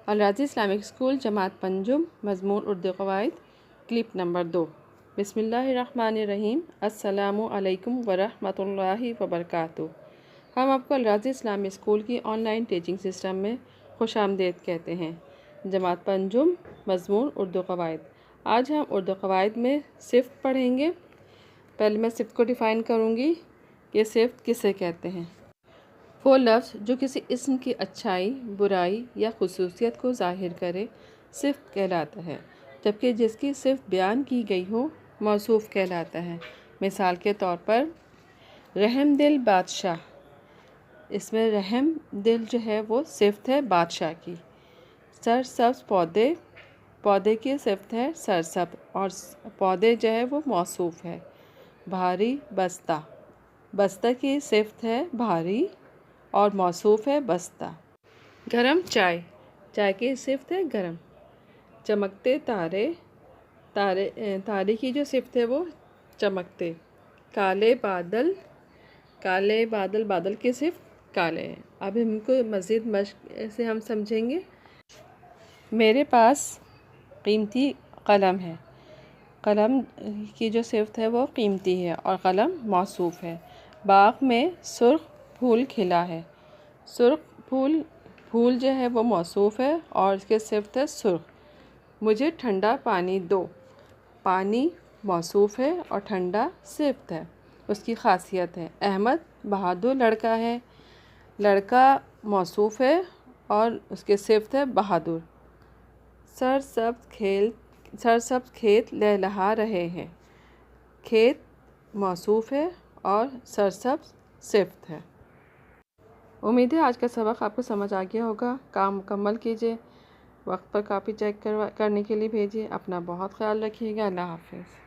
الراضی Islamic school جماعت پنجم مضمون اردو قواعد کلپ نمبر 2 بسم اللہ الرحمن الرحیم السلام علیکم ورحمۃ اللہ وبرکاتہ۔ ہم آپ کو الراضی اسلامک اسکول کی آن لائن ٹیچنگ سسٹم میں خوش آمدید کہتے ہیں۔ جماعت پنجم مضمون اردو قواعد۔ آج ہم اردو قواعد میں صفت پڑھیں گے۔ پہلے میں صفت کو ڈیفائن کروں گی کہ صفت کسے کہتے ہیں۔ وہ لفظ جو کسی اسم کی اچھائی، برائی یا خصوصیت کو ظاہر کرے صفت کہلاتا ہے، جبکہ جس کی صفت بیان کی گئی ہو موصوف کہلاتا ہے۔ مثال کے طور پر رحم دل بادشاہ، اس میں رحم دل جو ہے وہ صفت ہے بادشاہ کی۔ سرسبز پودے کی صفت ہے سرسبز اور پودے جو ہے وہ موصوف ہے۔ بھاری بستہ کی صفت ہے بھاری اور موصوف ہے بستہ۔ گرم چائے کی صفت ہے گرم۔ چمکتے تارے کی جو صفت ہے وہ چمکتے۔ کالے بادل کی صفت کالے ہیں۔ اب ہم کو مزید مشق سے ہم سمجھیں گے۔ میرے پاس قیمتی قلم ہے۔ قلم کی جو صفت ہے وہ قیمتی ہے اور قلم موصوف ہے۔ باغ میں سرخ پھول کھلا ہے۔ سرخ پھول جو ہے وہ موصوف ہے اور اس کی صفت ہے سرخ۔ مجھے ٹھنڈا پانی دو۔ پانی موصوف ہے اور ٹھنڈا صفت ہے، اس کی خاصیت ہے۔ احمد بہادر لڑکا ہے۔ لڑکا موصوف ہے اور اس کی صفت ہے بہادر۔ سرسبز کھیت لہلہا رہے ہیں۔ کھیت موصوف ہے اور سرسبز صفت ہے۔ امید ہے آج کا سبق آپ کو سمجھ آ گیا ہوگا۔ کام مکمل کیجیے، وقت پر کاپی چیک کرنے کے لیے بھیجیے۔ اپنا بہت خیال رکھیے گا۔ اللہ حافظ۔